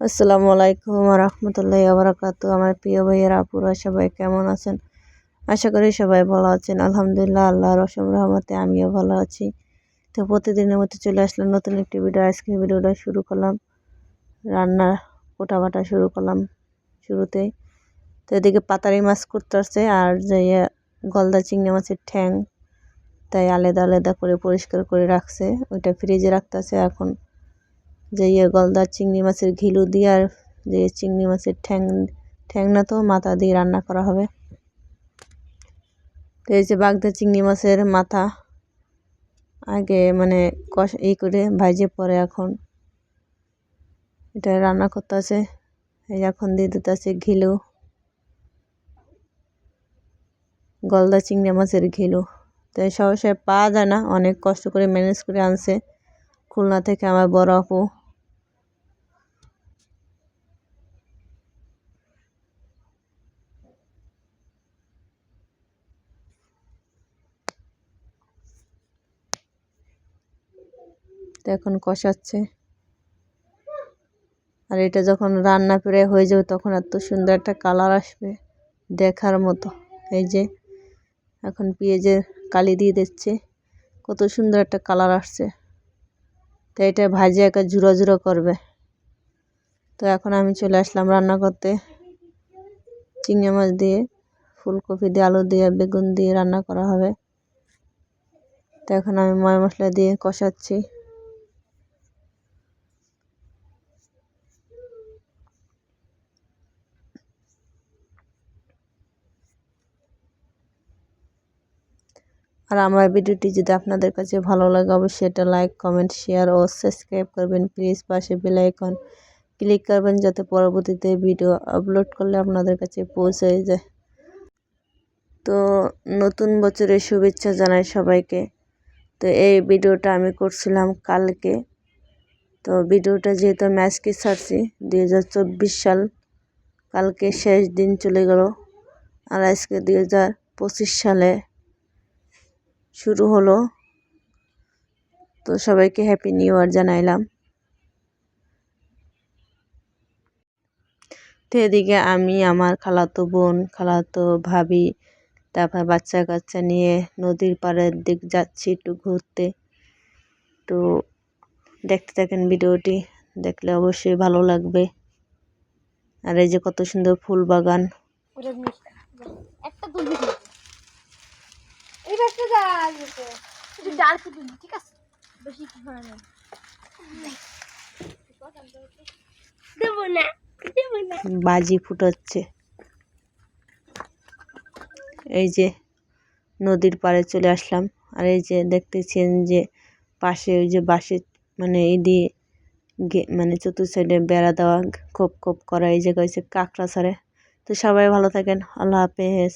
আসসালামু আলাইকুম রহমতুল্লাহি বারাকাতু। আমার প্রিয় ভাইয়েরা আপুরা সবাই কেমন আছেন? আশা করি সবাই ভালো আছেন। আলহামদুলিল্লাহ, আল্লাহর অসীম রহমতে আমিও ভালো আছি। তো প্রতিদিনের মতো চলে আসলাম নতুন একটি ভিডিও। আজকে ভিডিওটা শুরু করলাম, রান্না কোটাবাটা শুরু করলাম শুরুতেই। তো এদিকে পাতারি মাছ করতেছে আর যে গলদা চিংড়ি মাছের ঠ্যাং, তাই আলাদা আলাদা করে পরিষ্কার করে রাখছে, ওইটা ফ্রিজে রাখতেছে। এখন যে গলদা চিংড়ি মাছের ঘিলু দিয়ে আর যে চিংড়ি মাছের ঠ্যাং না তো মাথা দিয়ে রান্না করা হবে। তো এই যে বাগদা চিংড়ি মাছের মাথা আগে করে ভাজে পরে এখন এটা রান্না করতেছে। এই এখন দিয়ে দিতেছে ঘিলু, গলদা চিংড়ি মাছের ঘিলু। তো সহসায় পাওয়া যায় না, অনেক কষ্ট করে ম্যানেজ করে আনছে খুলনা থেকে আমার বড় আপু। তো এখন কষাচ্ছে, আর এটা যখন রান্না প্রায় হয়ে যাবে তখন এত সুন্দর একটা কালার আসবে দেখার মতো। এই যে এখন পেঁয়াজের কালি দিয়ে দিচ্ছে, কত সুন্দর একটা কালার আসছে। তো এটা ভাজে একা ঝুরো ঝুরো করবে। তো এখন আমি চলে আসলাম রান্না করতে, চিংড়ি মাছ দিয়ে, ফুলকপি দিয়ে, আলু দিয়ে, বেগুন দিয়ে রান্না করা হবে। তো এখন আমি ময় মশলা দিয়ে কষাচ্ছি। আর আমার ভিডিওটি যদি আপনাদের কাছে ভালো লাগে অবশ্যই এটা লাইক, কমেন্ট, শেয়ার ও সাবস্ক্রাইব করবেন প্লিজ। পাশে বেল আইকন ক্লিক করবেন যাতে পরবর্তীতে ভিডিও আপলোড করলে আপনাদের কাছে পৌঁছে যায়। তো নতুন বছরের শুভেচ্ছা জানাই সবাইকে। তো এই ভিডিওটা আমি করছিলাম কালকে। তো ভিডিওটা যেহেতু আমি আজকে ছাড়ছি 2024 সাল, কালকে শেষ দিন চলে গেল, আর আজকে 2025 সালে শুরু হলো। তো সবাইকে হ্যাপি নিউ ইয়ার জানাইলাম। তো এদিকে আমি আমার খালাতো বোন, খালাতো ভাবি, তারপর বাচ্চা কাচ্চা নিয়ে নদীর পাড়ের দিক যাচ্ছি একটু ঘুরতে। তো দেখতে থাকেন ভিডিওটি, দেখলে অবশ্যই ভালো লাগবে। আর এই যে কত সুন্দর ফুল বাগান। বাজি ফুটাচ্ছে। এই যে নদীর পাড়ে চলে আসলাম। আর এই যে দেখতেছেন যে পাশে ওই যে বাঁশের এই দিয়ে চতুর সাইডে বেড়া দেওয়া, খোপ খোপ করা, এই জায়গায় হচ্ছে কাঁকড়া ছাড়ে। তো সবাই ভালো থাকেন, আল্লাহ হাফেজ।